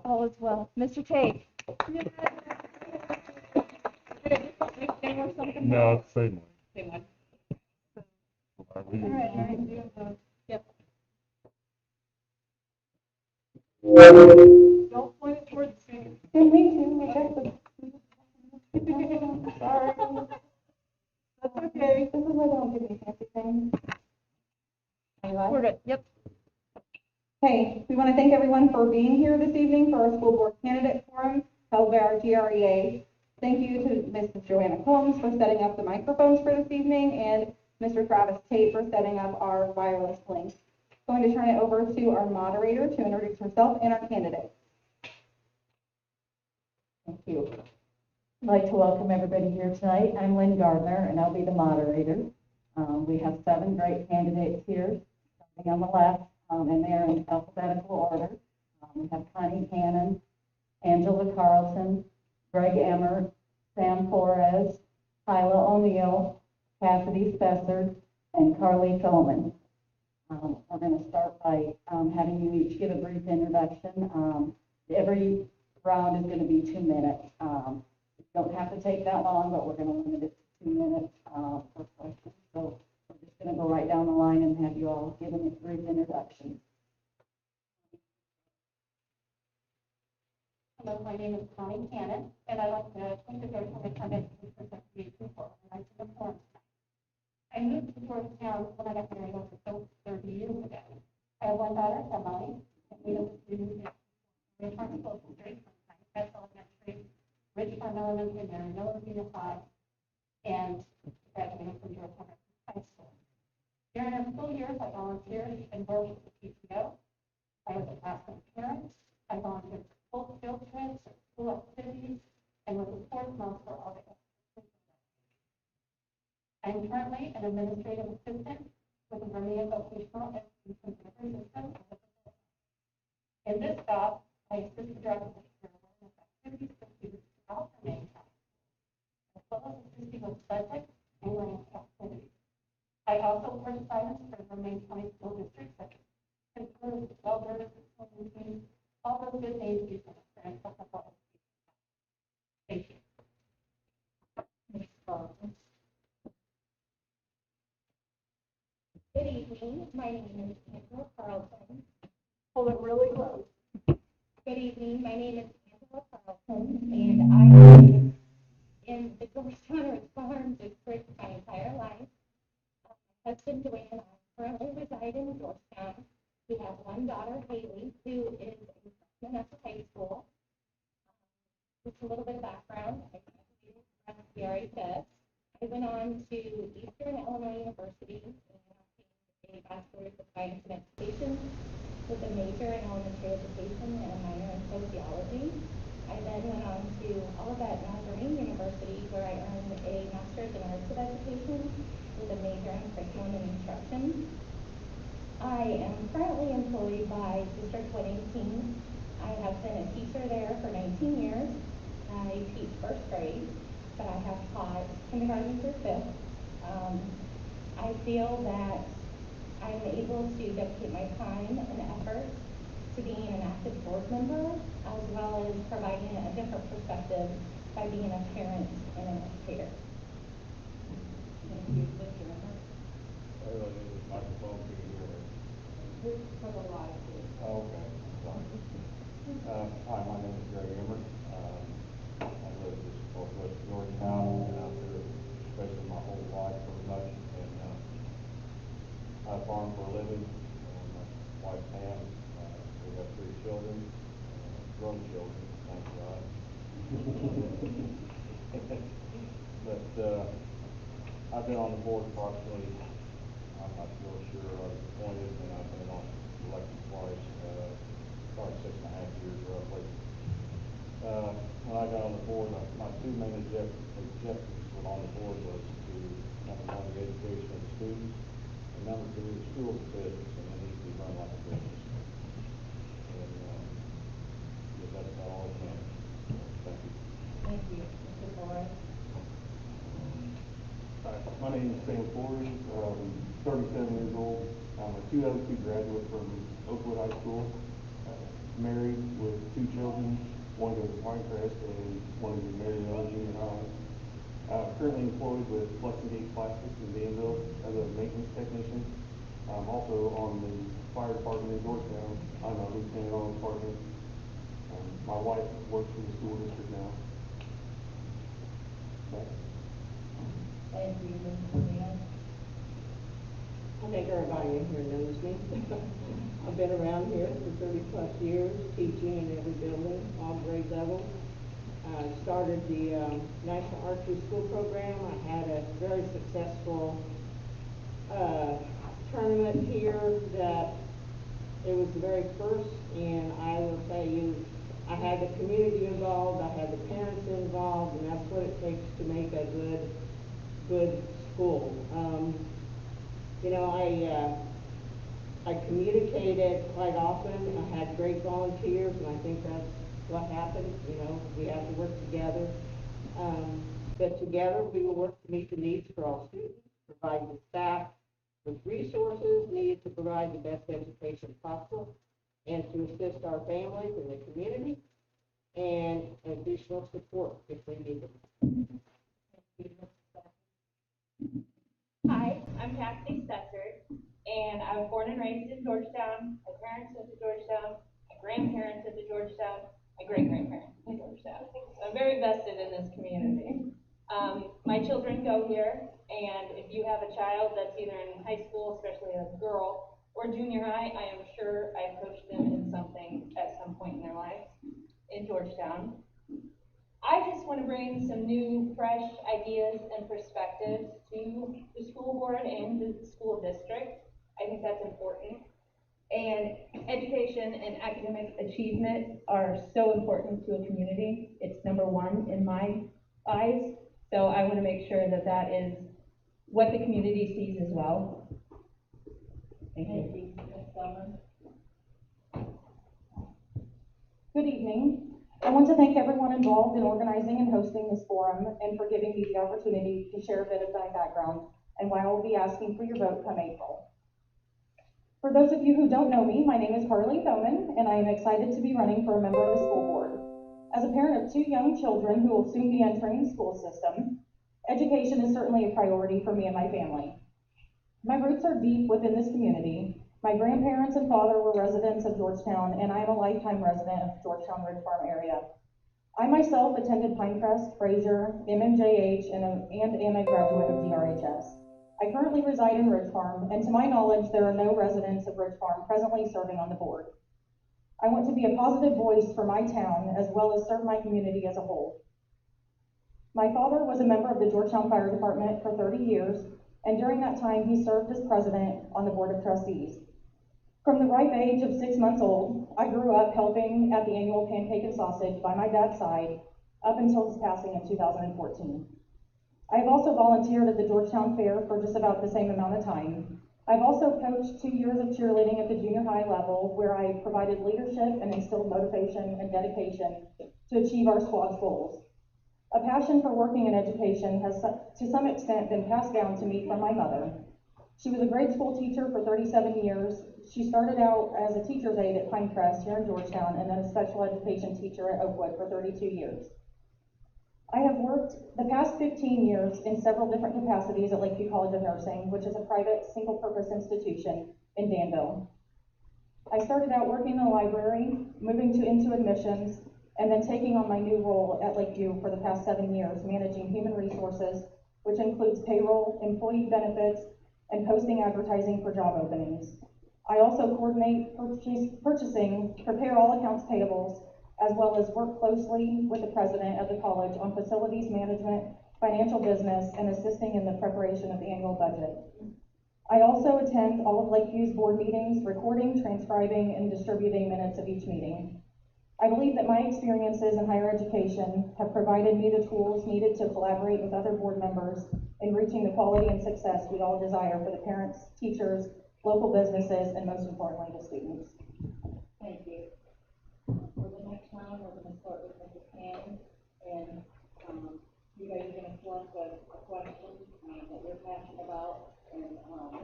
All is well. Mr. Tate. No, it's the same one. Same one. All All right, Larry. Yep. Don't point it towards me. Me too. I checked it. Sorry. That's okay. This is why they don't give me fancy things. We're good. Yep. Hey, we want to thank everyone for being here this evening for our school board candidate forum held by our GREA. Thank you to Mrs. Joanna Combs for setting up the microphones for this evening and Mr. Travis Tate for setting up our wireless link. Going to turn it over to our moderator to introduce herself and our candidate. Thank you. I'd like to welcome everybody here tonight. I'm Lynn Gardner, and I'll be the moderator. We have 7 great candidates here, starting on the left, and they're in alphabetical order. We have Connie Cannon, Angela Carlson, Greg Emmert, Sam Flores, Hyla O'Neill, Cassidy Spessard, and Carly Tillman. We're going to start by having you each give a brief introduction. Every round is going to be 2 minutes. Don't have to take that long, but we're going to limit it to 2 minutes per question. So we're just going to go right down the line and have you all give a brief introduction. Hello, my name is Connie Cannon, and I'd like to thank the board for attending this presentation for organizing the forum. I moved to Georgetown when I got married over 30 years ago. I have one daughter, Emily, and we live in Richmond School District, Hess Elementary, Richmond Elementary, Mary Miller Unified, and graduated from Georgetown High School. During our school years, I volunteered and worked with the PTO. I was a classroom parent. I volunteered for school field trips, school activities, and was a sports mom for all the I'm currently an administrative assistant with the Vermillion Vocational Education Delivery System. In this job, I assist the director of awareness activities for students throughout the main campus, as well as assisting with budget and grant activities. I also work assignments for the Vermillion County School District, such as principals, elders, swimming teams, all those good names you can experience at the public. Thank you. Good evening. My name is Angela Carlson. Hold it really close. Good evening. My name is Angela Carlson, and I live in the Georgetown Rich Farm District my entire life. My husband, Dwayne, and I currently reside in Georgetown. We have one daughter, Haley, who is a freshman at the high school. Just a little bit of background. I graduated from GRF. I went on to Eastern Illinois University a bachelor's of science and education with a major in elementary education and a minor in sociology. I then went on to Olivet Nazarene University, where I earned a master's in arts of education with a major in curriculum and instruction. I am currently employed by District 118. I have been a teacher there for 19 years. I teach first grade, but I have taught kindergarten through 5th. I feel that I'm able to dedicate my time and effort to being an active board member, as well as providing a different perspective by being a parent and an educator. Thank you. Everyone needs a microphone so you can hear me. For the live. Oh, okay. Hi, my name is Greg Emmert. I live just northwest of Georgetown. I've been out there basically my whole life pretty much. And I farm for a living. My wife Pam, we have 3 children, grown children, thank God. But I've been on the board approximately, I'm not real sure, I was appointed and I've been on elected twice, probably 6.5 years roughly. When I got on the board, my 2 main objectives on the board was to, number 1, the education of the students, and number 2, the school is a business, and it needs to be run like a business. And that's about all I can. Thank you. Thank you. Mr. Flores. Hi, my name is Sam Flores. 37 years old. I'm a 2002 graduate from Oakwood High School. Married with 2 children, one goes to Pinecrest, and one goes to Marion Junior High. Currently employed with Flex-N-Gate Plastics in Danville as a maintenance technician. I'm also on the fire department in Georgetown. I'm a lieutenant on the department. My wife works for the school district now. Thank you, Mr. Dan. I think everybody in here knows me. I've been around here for 30-plus years, teaching in every building, all grade levels. I started the National Archery School Program. I had a very successful tournament here that it was the very first, and I will tell you, I had the community involved, I had the parents involved, and that's what it takes to make a good school. You know, I communicated quite often. I had great volunteers, and I think that's what happened. You know, we have to work together. But together we will work to meet the needs for all students, provide the staff with resources needed to provide the best education possible, and to assist our families and the community, and additional support if we need it. Hi, I'm Cassidy Stetzer, and I was born and raised in Georgetown. My parents went to Georgetown, my grandparents went to Georgetown, my great-grandparents went to Georgetown. So I'm very vested in this community. My children go here, and if you have a child that's either in high school, especially a girl, or junior high, I am sure I've coached them in something at some point in their life in Georgetown. I just want to bring some new, fresh ideas and perspectives to the school board and the school district. I think that's important. And education and academic achievement are so important to a community. It's number one in my eyes. So I want to make sure that that is what the community sees as well. Thank you. Good evening. I want to thank everyone involved in organizing and hosting this forum and for giving me the opportunity to share a bit of my background and why I will be asking for your vote come April. For those of you who don't know me, my name is Carly Thoman, and I am excited to be running for a member of the school board. As a parent of 2 young children who will soon be entering the school system, education is certainly a priority for me and my family. My roots are deep within this community. My grandparents and father were residents of Georgetown, and I am a lifetime resident of the Georgetown Ridge Farm area. I myself attended Pinecrest, Fraser, MMJH, and am a graduate of GRHS. I currently reside in Ridge Farm, and to my knowledge, there are no residents of Ridge Farm presently serving on the board. I want to be a positive voice for my town as well as serve my community as a whole. My father was a member of the Georgetown Fire Department for 30 years, and during that time, he served as president on the Board of Trustees. From the ripe age of 6 months old, I grew up helping at the annual pancake and sausage by my dad's side up until his passing in 2014. I have also volunteered at the Georgetown Fair for just about the same amount of time. I've also coached 2 years of cheerleading at the junior high level, where I provided leadership and instilled motivation and dedication to achieve our squad's goals. A passion for working in education has to some extent been passed down to me from my mother. She was a grade school teacher for 37 years. She started out as a teacher's aide at Pinecrest here in Georgetown, and then a special education teacher at Oakwood for 32 years. I have worked the past 15 years in several different capacities at Lakeview College of Nursing, which is a private single-purpose institution in Danville. I started out working in the library, moving into admissions, and then taking on my new role at Lakeview for the past 7 years, managing human resources, which includes payroll, employee benefits, and posting advertising for job openings. I also coordinate purchasing, prepare all accounts payables, as well as work closely with the president of the college on facilities management, financial business, and assisting in the preparation of the annual budget. I also attend all of Lakeview's board meetings, recording, transcribing, and distributing minutes of each meeting. I believe that my experiences in higher education have provided me the tools needed to collaborate with other board members in reaching the quality and success we all desire for the parents, teachers, local businesses, and most importantly, the students. Thank you. For the next round, we're going to start with Mrs. Cannon, and you guys are going to select a question that you're passionate about, and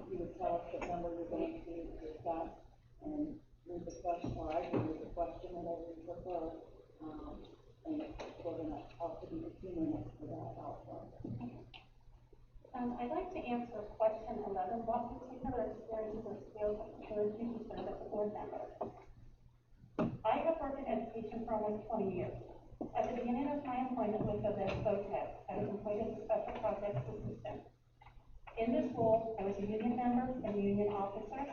you would tell us what number you're going to discuss, and read the question, or I can read the question, whatever you prefer. And we're gonna also do a few minutes for that also. I'd like to answer question 11. What particular experiences or skills have prepared you to serve as a board member? I have worked in education for almost 20 years. At the beginning of my employment with the VOTEC, I was employed as a special projects assistant. In this role, I was a union member and union officer,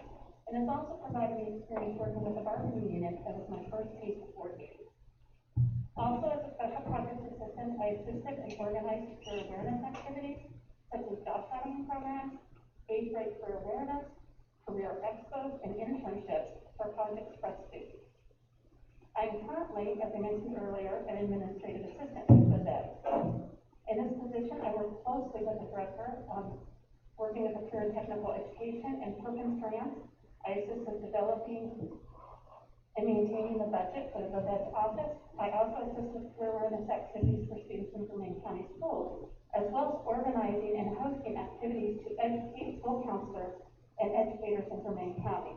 and it's also provided me experience working with the bargaining unit that was my first case before you. Also, as a special projects assistant, I assisted and organized career awareness activities such as job training programs, age rate career awareness, career expos, and internships for Project Express students. I'm currently, as I mentioned earlier, an administrative assistant with VED. In this position, I work closely with the director on working with the career and technical education and purpose grants. I assist with developing and maintaining the budget for the VED's office. I also assist with career awareness activities for students in Vermillion County Schools, as well as organizing and hosting activities to educate school counselors and educators in Vermillion County.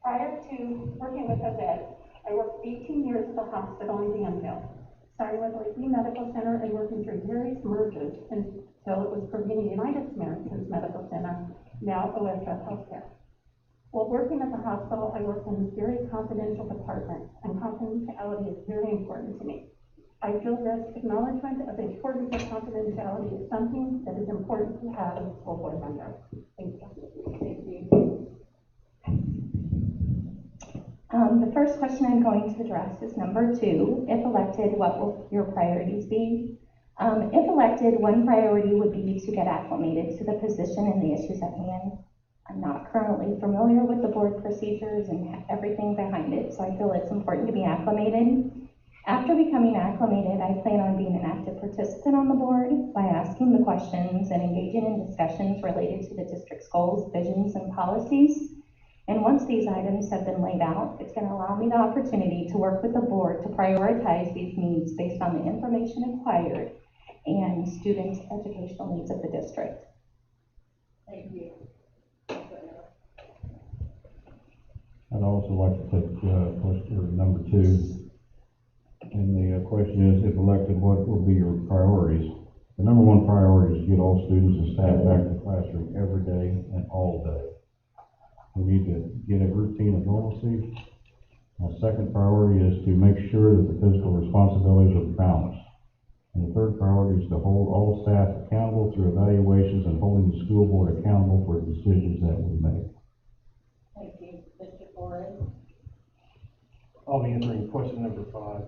Prior to working with the VED, I worked 18 years at the hospital in Danville, starting with Lakeview Medical Center and working through various mergers until it was Provena United Samaritans Medical Center, now OSF Healthcare. While working at the hospital, I worked in very confidential departments, and confidentiality is very important to me. I feel this acknowledgement of the importance of confidentiality is something that is important to have as a school board member. Thank you. Thank you. The first question I'm going to address is number 2. If elected, what will your priorities be? If elected, one priority would be to get acclimated to the position and the issues at hand. I'm not currently familiar with the board procedures and everything behind it, so I feel it's important to be acclimated. After becoming acclimated, I plan on being an active participant on the board by asking the questions and engaging in discussions related to the district's goals, visions, and policies. And once these items have been laid out, it's going to allow me the opportunity to work with the board to prioritize these needs based on the information acquired and student educational needs of the district. Thank you. I'd also like to take question number 2. And the question is, if elected, what will be your priorities? The number 1 priority is to get all students and staff back to the classroom every day and all day. We need to get a routine of normalcy. My second priority is to make sure that the physical responsibilities are balanced. And the third priority is to hold all staff accountable through evaluations and holding the school board accountable for the decisions that we make. Thank you. Mr. Forrest? I'll be answering question number 5.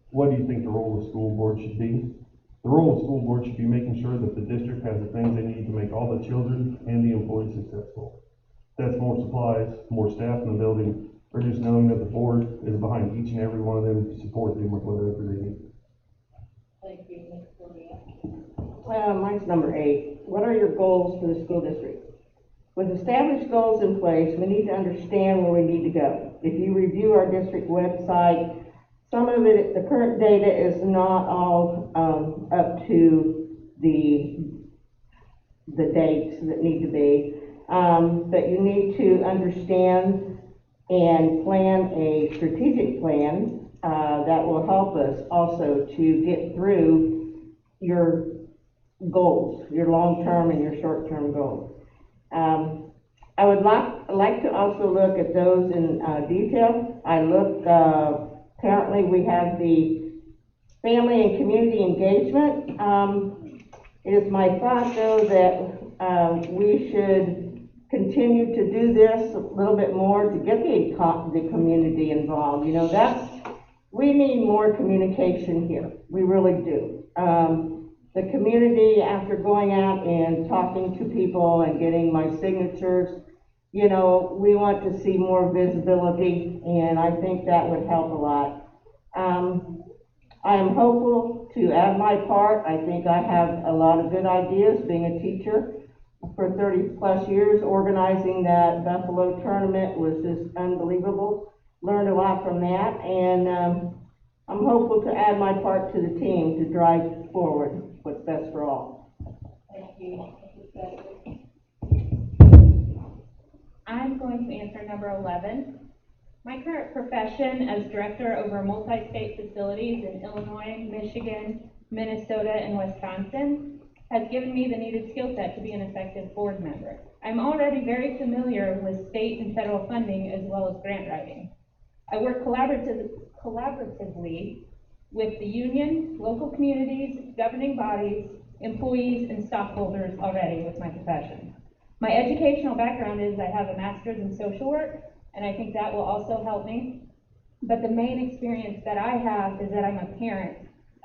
What do you think the role of the school board should be? The role of the school board should be making sure that the district has the things they need to make all the children and the employees successful. That's more supplies, more staff in the building, or just knowing that the board is behind each and every one of them to support them with whatever they need. Thank you, Ms. Sylvia. Mine's number 8. What are your goals for the school district? With established goals in place, we need to understand where we need to go. If you review our district website, some of it, the current data is not all up to the dates that need to be. But you need to understand and plan a strategic plan that will help us also to get through your goals, your long-term and your short-term goals. I would like to also look at those in detail. Currently we have the family and community engagement. It is my thought, though, that we should continue to do this a little bit more to get the community involved. You know, we need more communication here. We really do. The community, after going out and talking to people and getting my signatures, you know, we want to see more visibility, and I think that would help a lot. I am hopeful to add my part. I think I have a lot of good ideas, being a teacher for 30 plus years. Organizing that Buffalo tournament was just unbelievable. Learned a lot from that, and I'm hopeful to add my part to the team to drive forward what's best for all. Thank you. Mrs. Beverly? I'm going to answer number 11. My current profession as director over multi-state facilities in Illinois, Michigan, Minnesota, and Wisconsin has given me the needed skill set to be an effective board member. I'm already very familiar with state and federal funding as well as grant writing. I work collaboratively with the union, local communities, governing bodies, employees, and stockholders already with my profession. My educational background is I have a master's in social work, and I think that will also help me. But the main experience that I have is that I'm a parent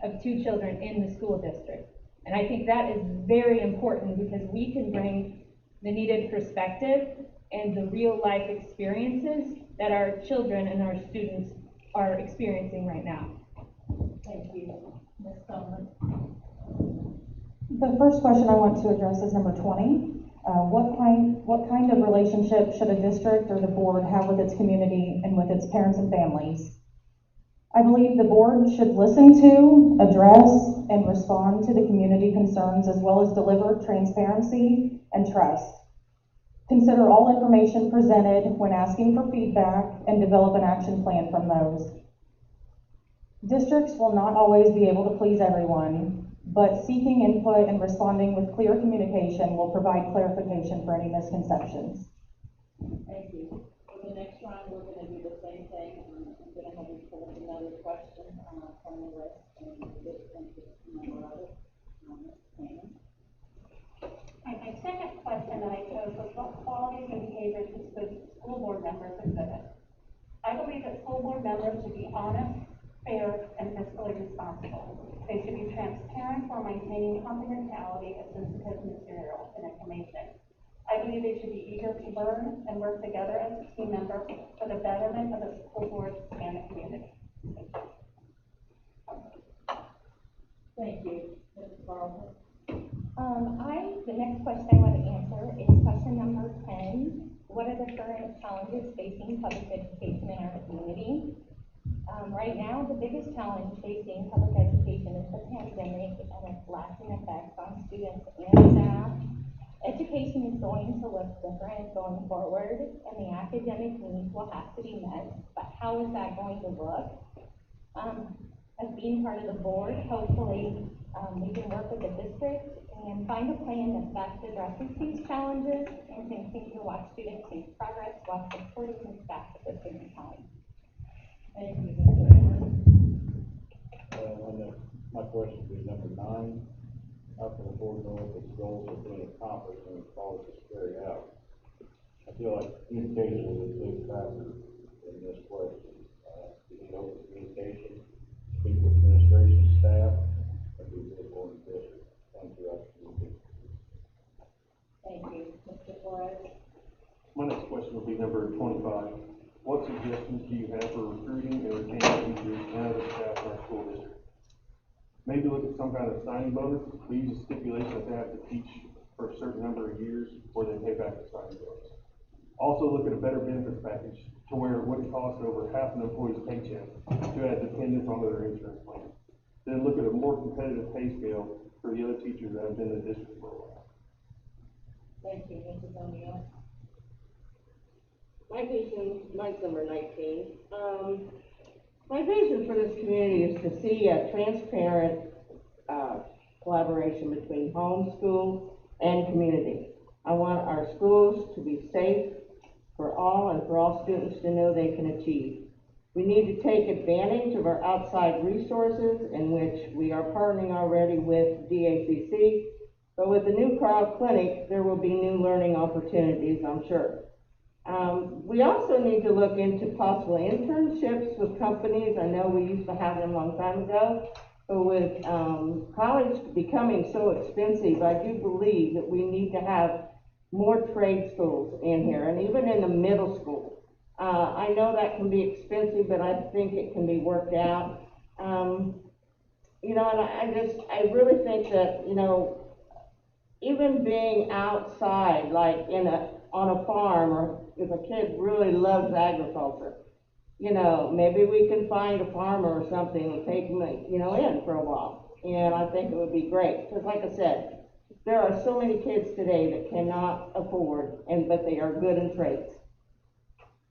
of 2 children in the school district. And I think that is very important because we can bring the needed perspective and the real life experiences that our children and our students are experiencing right now. Thank you. Ms. Sullivan? The first question I want to address is number 20. What kind of relationship should a district or the board have with its community and with its parents and families? I believe the board should listen to, address, and respond to the community concerns as well as deliver transparency and trust. Consider all information presented when asking for feedback and develop an action plan from those. Districts will not always be able to please everyone, but seeking input and responding with clear communication will provide clarification for any misconceptions. Thank you. For the next round, we're going to do the same thing. I'm going to have you pull up another question from the list and this number of it. My second question that I chose was what qualities and behaviors should school board members exhibit? I believe that school board members should be honest, fair, and fiscally responsible. They should be transparent while maintaining confidentiality of sensitive material and information. I believe they should be eager to learn and work together as a team member for the betterment of the school board and the community. Thank you. Mrs. Carlton? The next question I want to answer is question number 10. What are the current challenges facing public education in our community? Right now, the biggest challenge facing public education is the pandemic and its lasting effects on students and staff. Education is going to look different going forward, and the academic needs will have to be met, but how is that going to look? As being part of the board, hopefully we can work with the district and find a plan that best addresses these challenges and continue to watch students make progress while supporting the staff at the same time. Thank you, Mr. Aaron. My question would be number 9. How can the board know if its goals are being accomplished and its policies carried out? I feel like communication is a big factor in this question. Do you know communication, speak with administration staff, and do this board and district? Thank you. Thank you. Mr. Flores? My next question will be number 25. What suggestions do you have for recruiting and retaining teachers and other staff in our school district? Maybe look at some kind of signing bonus, but use a stipulation that they have to teach for a certain number of years before they pay back the signing bonus. Also look at a better benefits package to where it wouldn't cost over half an employee's paycheck to add dependents onto their insurance plan. Then look at a more competitive pay scale for the other teachers that have been in the district for a while. Thank you, Mrs. O'Neill. Mine's number 19. My vision for this community is to see a transparent collaboration between home, school, and community. I want our schools to be safe for all and for all students to know they can achieve. We need to take advantage of our outside resources, in which we are partnering already with DACC, but with the new Carl Clinic, there will be new learning opportunities, I'm sure. We also need to look into possible internships with companies. I know we used to have them a long time ago, but with college becoming so expensive, I do believe that we need to have more trade schools in here, and even in the middle school. I know that can be expensive, but I think it can be worked out. And I really think that, even being outside, like on a farm, or if a kid really loves agriculture, maybe we can find a farmer or something and take them, in for a while. And I think it would be great, because like I said, there are so many kids today that cannot afford, but they are good in trades.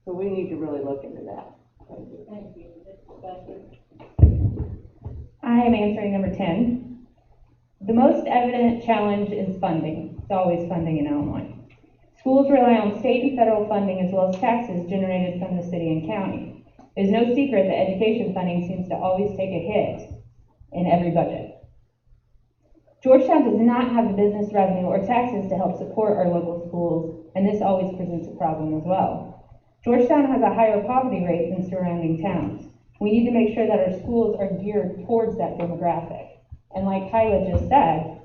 So we need to really look into that. Thank you. Thank you. Mr. Becker? I am answering number 10. The most evident challenge is funding. It's always funding in Illinois. Schools rely on state and federal funding as well as taxes generated from the city and county. It is no secret that education funding seems to always take a hit in every budget. Georgetown does not have the business revenue or taxes to help support our local schools, and this always presents a problem as well. Georgetown has a higher poverty rate than surrounding towns. We need to make sure that our schools are geared towards that demographic. And like Kyla just said,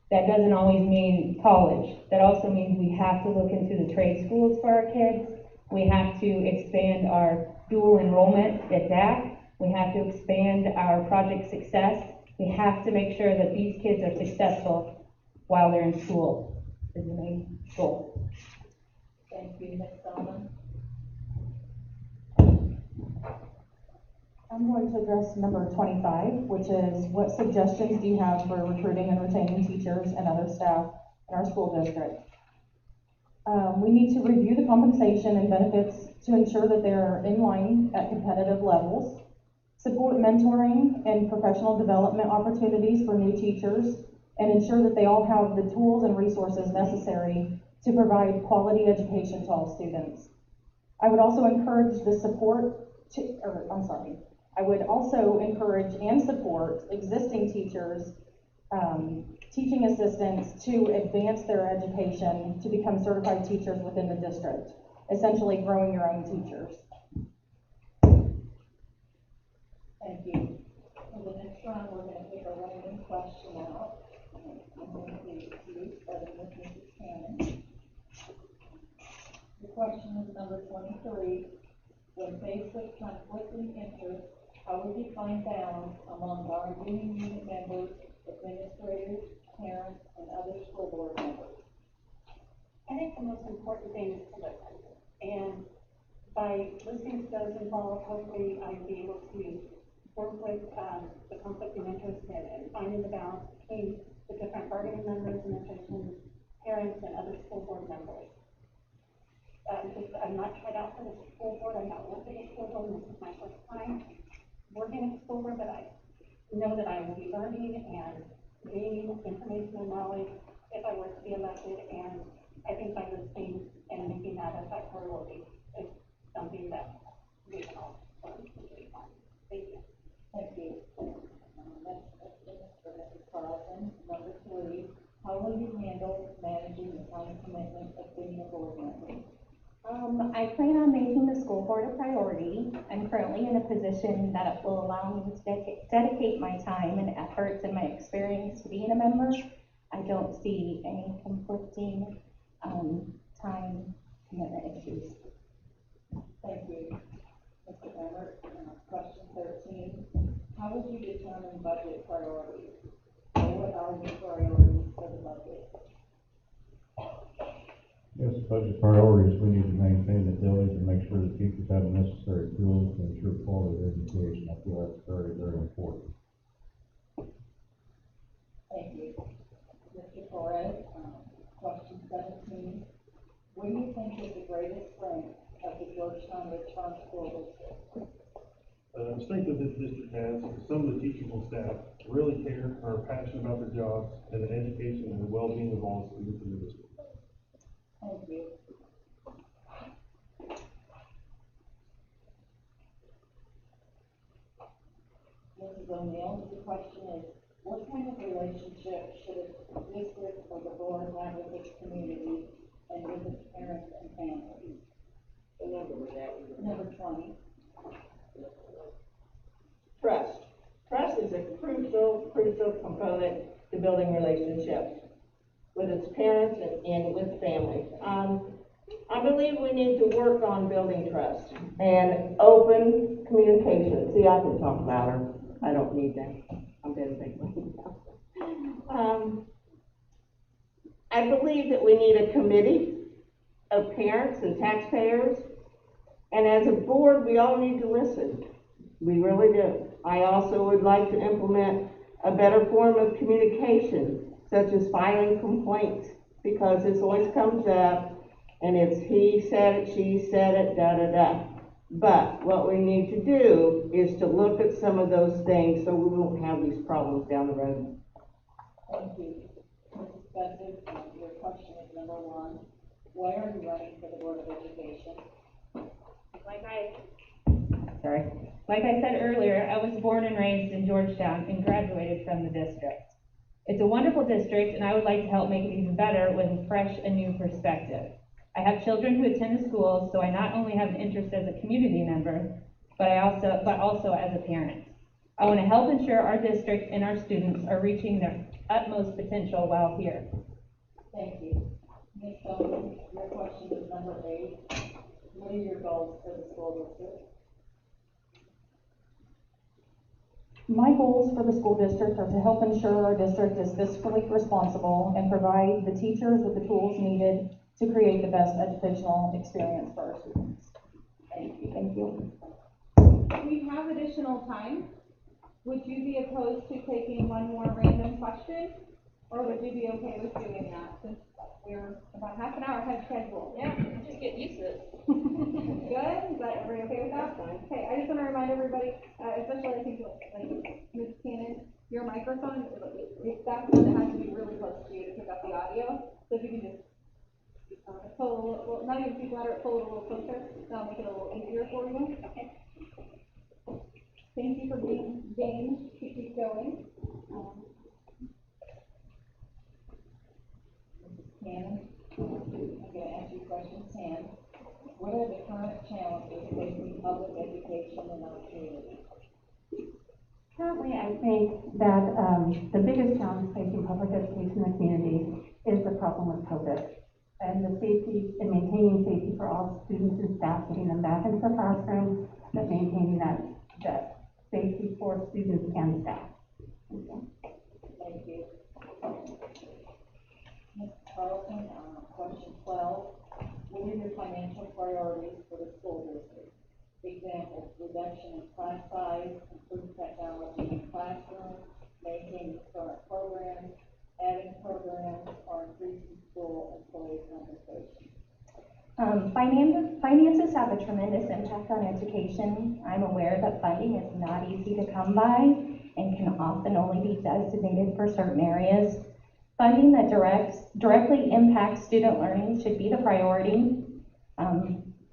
that doesn't always mean college. That also means we have to look into the trade schools for our kids. We have to expand our dual enrollment at DAC. We have to expand our project success. We have to make sure that these kids are successful while they're in school, is the main goal. Thank you. Ms. Sullivan? I'm going to address number 25, which is what suggestions do you have for recruiting and retaining teachers and other staff in our school district? We need to review the compensation and benefits to ensure that they're in line at competitive levels, support mentoring and professional development opportunities for new teachers, and ensure that they all have the tools and resources necessary to provide quality education to all students. I would also encourage the I would also encourage and support existing teachers, teaching assistants to advance their education to become certified teachers within the district, essentially growing your own teachers. Thank you. For the next round, we're going to pick a random question out. I'm going to use starting with Mrs. Cannon. The question is number 23. When faced with conflicting interests, how would you find balance among bargaining unit members, administrators, parents, and other school board members? I think the most important thing is to listen. And by listening to those involved, hopefully I'll be able to work with the conflicting interests and finding the balance between the different bargaining members, administration, parents, and other school board members. I'm not tried out for the school board. I'm not working at the school board. This is my first time working at the school board, but I know that I will be learning and gaining information and knowledge if I were to be elected. And I think by listening and making that effect will be something that we can all learn from doing. Thank you. Thank you. Next question is for Mrs. Carlson. Number 3, how will you handle managing the time commitment of being a board member? I plan on making the school board a priority. I'm currently in a position that will allow me to dedicate my time and efforts and my experience to being a member. I don't see any conflicting time commitment issues. Thank you. Mr. Emmert, question 13. How would you determine budget priorities? Or what are your priorities for the budget? Yes, budget priorities, we need to maintain the buildings and make sure that teachers have the necessary tools to ensure quality of education. I feel that's very, very important. Thank you. Mr. Torres, question 17. What do you think is the greatest strength of the Georgetown Richmond School District? The strength of this district has some of the teachers and staff really care, are passionate about their jobs, and the education and the well-being of all students in the district. Thank you. Mrs. O'Neill, the question is, what kind of relationship should a district or the board have with its community and with its parents and families? The number was that. Number 20. Trust. Trust is a crucial component to building relationships with its parents and with families. I believe we need to work on building trust and open communication. See, I can talk louder. I don't need that. I'm busy. I believe that we need a committee of parents and taxpayers, and as a board, we all need to listen. We really do. I also would like to implement a better form of communication, such as filing complaints, because this always comes up, and it's he said it, she said it, da-da-da. But what we need to do is to look at some of those things so we won't have these problems down the road. Thank you. Mrs. Spencer, your question is number one. Why are you running for the Board of Education? Like I said earlier, I was born and raised in Georgetown and graduated from the district. It's a wonderful district, and I would like to help make it even better with a fresh and new perspective. I have children who attend the school, so I not only have an interest as a community member, but also as a parent. I want to help ensure our district and our students are reaching their utmost potential while here. Thank you. Ms. Stone, your question is number 8. What are your goals for the school district? My goals for the school district are to help ensure our district is fiscally responsible and provide the teachers with the tools needed to create the best educational experience for our students. Thank you. Thank you. We have additional time. Would you be opposed to taking one more random question? Or would you be okay with doing that since we're about half an hour ahead of schedule? Yeah, just get used to it. Good? Is that everybody okay with that? Okay, I just want to remind everybody, especially I think like Ms. Cannon, your microphone, that's one that has to be really close to you to pick up the audio. So if you can just pull a little, well, not even speak louder, pull it a little closer, that'll make it a little easier for you. Okay. Thank you for being game to keep going. Cannon, I'm going to ask you questions 10. What are the current challenges facing public education in our community? Currently, I think that the biggest challenge facing public education in the community is the problem with COVID and the safety and maintaining safety for all students and staff, getting them back into the classroom, but maintaining that safety for students and staff. Thank you. Ms. Carlson, question 12. What are your financial priorities for the school district? Examples: reduction in class size, improved technology in classrooms, maintaining current programs, adding programs, or increasing school employee compensation. Finances have a tremendous impact on education. I'm aware that funding is not easy to come by and can often only be designated for certain areas. Funding that directly impacts student learning should be the priority.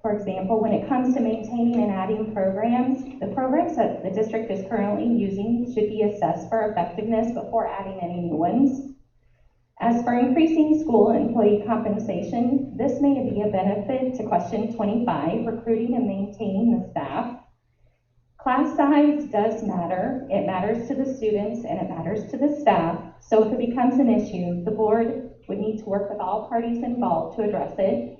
For example, when it comes to maintaining and adding programs, the programs that the district is currently using should be assessed for effectiveness before adding any new ones. As for increasing school employee compensation, this may be a benefit to question 25, recruiting and maintaining the staff. Class size does matter. It matters to the students and it matters to the staff. So if it becomes an issue, the board would need to work with all parties involved to address it.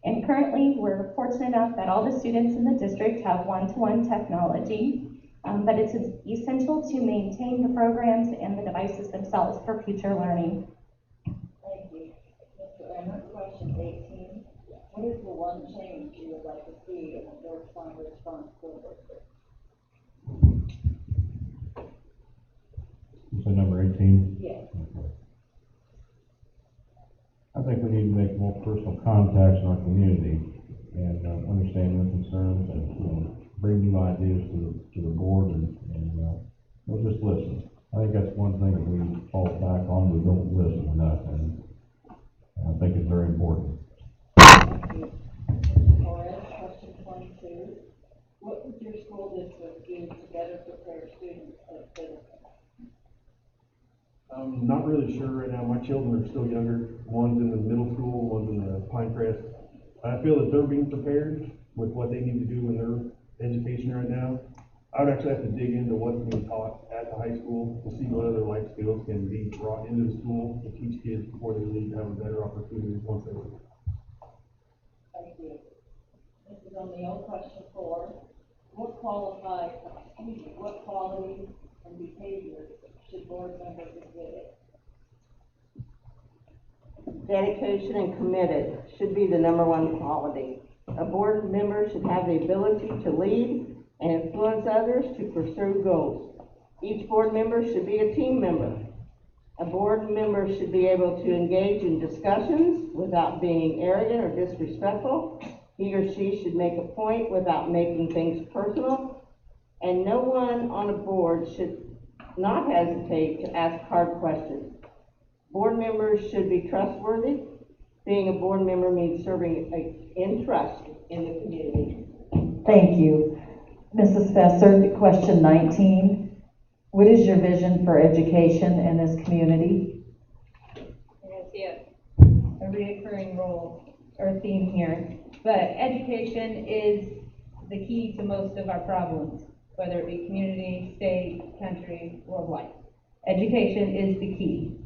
And currently, we're fortunate enough that all the students in the district have one-to-one technology, but it's essential to maintain the programs and the devices themselves for future learning. Thank you. Mr. Emmert, question 18. What is the one change you would like to see in the Georgetown Response School District? You said number 18? Yes. Okay. I think we need to make more personal contacts in our community and understand their concerns and bring new ideas to the board and we'll just listen. I think that's one thing that we fall back on. We don't listen enough, and I think it's very important. Thank you. Torres, question 22. What would your school district do to better prepare students as citizens? I'm not really sure right now. My children are still younger. One's in the middle school, one's in the Pinecrest. I feel that they're being prepared with what they need to do in their education right now. I would actually have to dig into what's being taught at the high school to see what other life skills can be brought into the school to teach kids before they leave to have a better opportunity once they leave. Thank you. Mrs. O'Neill, question 4. What qualities and behaviors should board members exhibit? Dedication and committed should be the number one quality. A board member should have the ability to lead and influence others to pursue goals. Each board member should be a team member. A board member should be able to engage in discussions without being arrogant or disrespectful. He or she should make a point without making things personal. And no one on a board should not hesitate to ask hard questions. Board members should be trustworthy. Being a board member means serving in trust in the community. Thank you. Mrs. Fesser, question 19. What is your vision for education in this community? You're gonna see a reoccurring role or theme here, but education is the key to most of our problems, whether it be community, state, country, worldwide. Education is the key.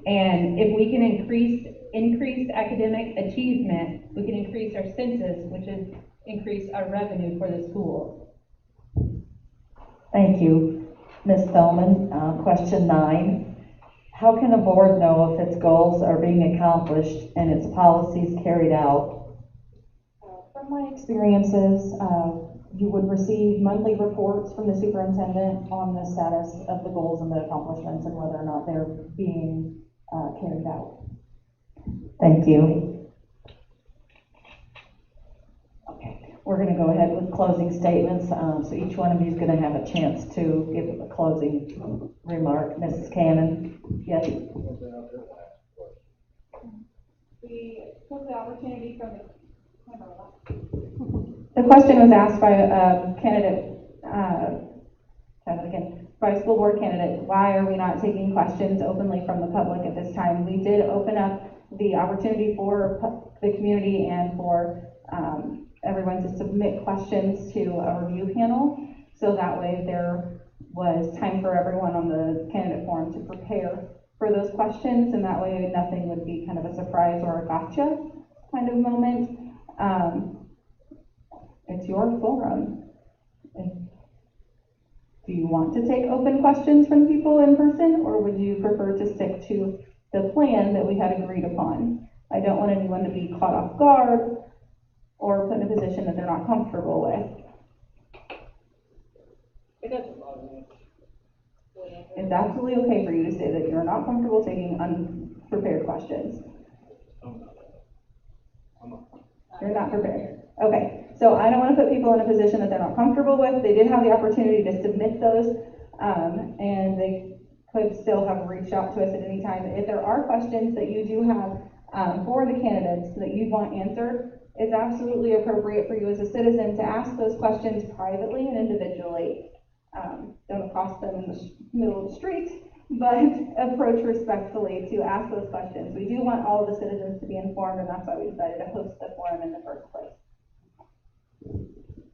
And if we can increase academic achievement, we can increase our census, which is increase our revenue for the school. Thank you. Ms. Thelman, question 9. How can a board know if its goals are being accomplished and its policies carried out? From my experiences, you would receive monthly reports from the superintendent on the status of the goals and the accomplishments and whether or not they're being carried out. Thank you. Okay, we're going to go ahead with closing statements. So each one of you is going to have a chance to give a closing remark. Mrs. Cannon? Yes? We took the opportunity from the question was asked by a candidate, by a school board candidate, why are we not taking questions openly from the public at this time? We did open up the opportunity for the community and for everyone to submit questions to a review panel. So that way there was time for everyone on the candidate forum to prepare for those questions, and that way nothing would be kind of a surprise or a gotcha kind of moment. It's your forum. Do you want to take open questions from people in person, or would you prefer to stick to the plan that we had agreed upon? I don't want anyone to be caught off guard or put in a position that they're not comfortable with. It's absolutely okay for you to say that you're not comfortable taking unprepared questions. You're not prepared. Okay, so I don't want to put people in a position that they're not comfortable with. They did have the opportunity to submit those, and they could still have reached out to us at any time. If there are questions that you do have for the candidates that you want answered, it's absolutely appropriate for you as a citizen to ask those questions privately and individually. Don't accost them in the middle of the street, but approach respectfully to ask those questions. We do want all of the citizens to be informed, and that's why we decided to host the forum in the first place.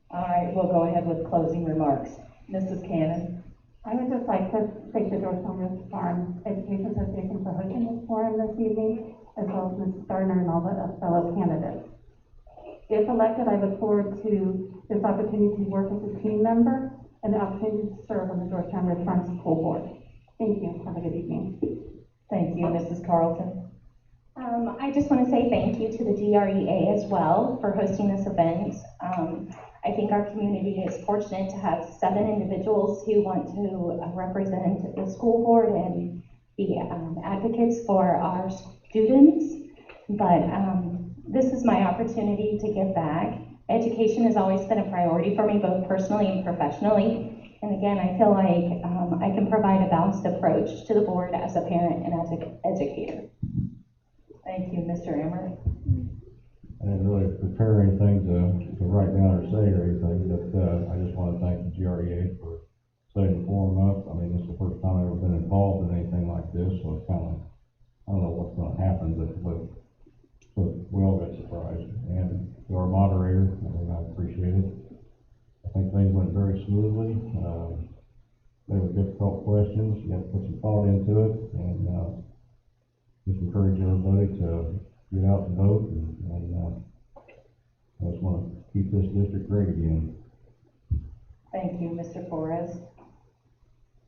All right, we'll go ahead with closing remarks. Mrs. Cannon? I would just like to thank the Georgetown River Farm Education Association for hosting this forum this evening, as well as Mrs. Gardner and all the fellow candidates. If elected, I look forward to this opportunity to work as a team member and the opportunity to serve on the Georgetown River Farm School Board. Thank you. Have a good evening. Thank you. Mrs. Carlton? I just want to say thank you to the GREA as well for hosting this event. I think our community is fortunate to have 7 individuals who want to represent the school board and be advocates for our students. But this is my opportunity to give back. Education has always been a priority for me, both personally and professionally. And again, I feel like I can provide a balanced approach to the board as a parent and as an educator. Thank you, Mr. Emmer. I didn't really prepare anything to write down or say or anything, but I just want to thank the GREA for setting the forum up. I mean, this is the first time I've ever been involved in anything like this, so it's kind of, I don't know what's going to happen, but we all got surprised. And to our moderator, I mean, I appreciate it. I think things went very smoothly. They were difficult questions. You had to put some thought into it, and just encourage everybody to get out and vote, and I just want to keep this district great again. Thank you, Mr. Flores.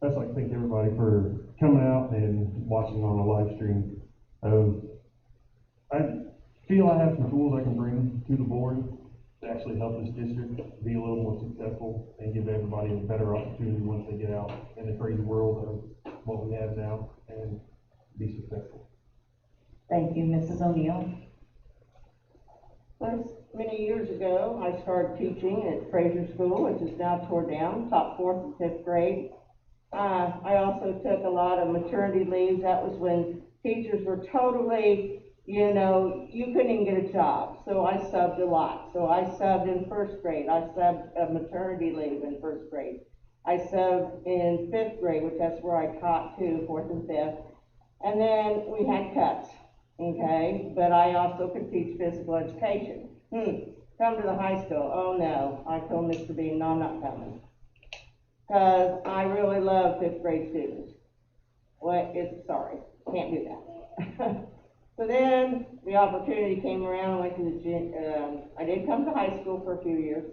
I'd just like to thank everybody for coming out and watching on the live stream. I feel I have some tools I can bring to the board to actually help this district be a little more successful and give everybody a better opportunity once they get out in the crazy world of what we have now. And Mrs. O'Neill. First, many years ago, I started teaching at Fraser School, which is now tore down, taught fourth and fifth grade. I also took a lot of maternity leaves. That was when teachers were totally, you couldn't even get a job. So I subbed a lot. So I subbed in first grade. I subbed a maternity leave in first grade. I subbed in fifth grade, which that's where I taught too, fourth and fifth. And then we had cuts, okay? But I also could teach physical education. Come to the high school. Oh no, I told Mr. Bean, no, I'm not coming. Because I really love fifth grade students. Sorry, can't do that. So then the opportunity came around. I went to the I did come to high school for a few years.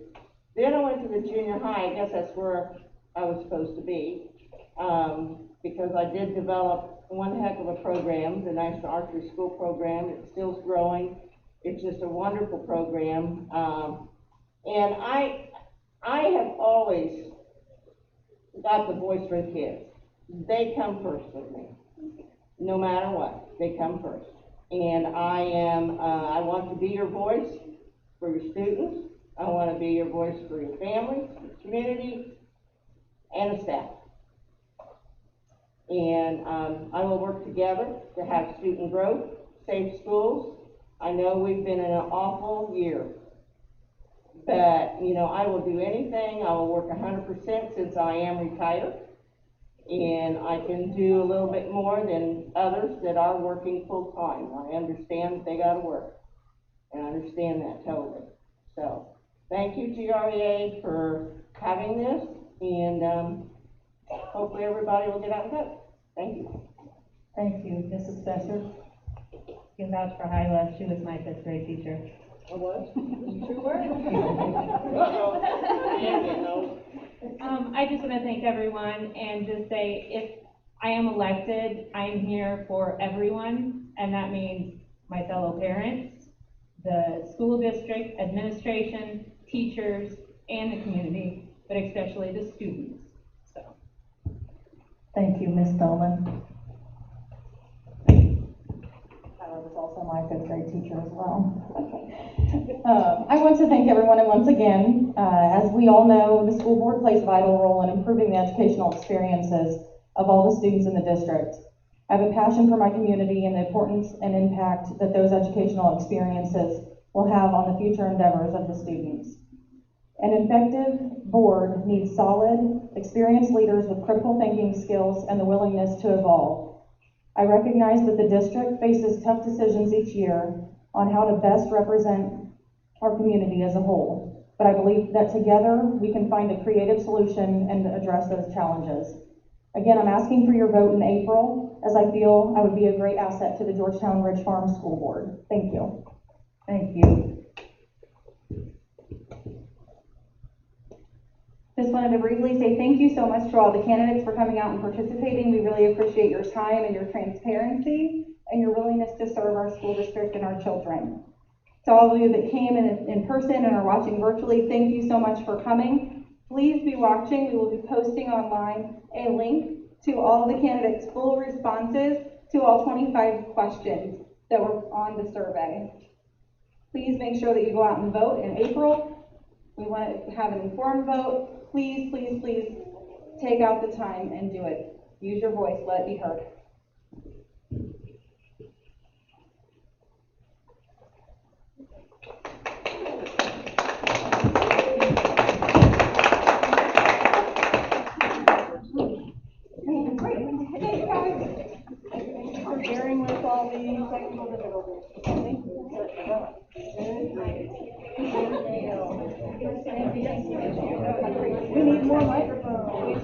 Then I went to the junior high. I guess that's where I was supposed to be, because I did develop one heck of a program, the National Archery School program. It's still growing. It's just a wonderful program, and I have always got the voice for the kids. They come first with me, no matter what. They come first, and I want to be your voice for your students. I want to be your voice for your families, your community, and the staff. And I will work together to have student growth, safe schools. I know we've been in an awful year, but I will do anything. I will work 100% since I am retired, and I can do a little bit more than others that are working full time. I understand that they got to work, and I understand that totally. So, thank you, GREA, for having this, and hopefully everybody will get out and vote. Thank you. Thank you. Mrs. Spencer? You can vouch for Hyla. She was my fifth grade teacher. I was? True word. Uh-oh. I just want to thank everyone and just say, if I am elected, I am here for everyone, and that means my fellow parents, the school district, administration, teachers, and the community, but especially the students. So. Thank you, Ms. Dolan. I was also my fifth grade teacher as well. I want to thank everyone, and once again, as we all know, the school board plays a vital role in improving the educational experiences of all the students in the district. I have a passion for my community and the importance and impact that those educational experiences will have on the future endeavors of the students. An effective board needs solid, experienced leaders with critical thinking skills and the willingness to evolve. I recognize that the district faces tough decisions each year on how to best represent our community as a whole, but I believe that together we can find a creative solution and address those challenges. Again, I'm asking for your vote in April, as I feel I would be a great asset to the Georgetown Ridge Farm School Board. Thank you. Thank you. Just wanted to briefly say thank you so much to all the candidates for coming out and participating. We really appreciate your time and your transparency and your willingness to serve our school district and our children. To all of you that came in person and are watching virtually, thank you so much for coming. Please be watching. We will be posting online a link to all the candidates' full responses to all 25 questions that were on the survey. Please make sure that you go out and vote in April. We want to have an informed vote. Please, please, please take out the time and do it. Use your voice. Let it be heard. Thank you for bearing with all the technical difficulties. Thank you. We need more microphones.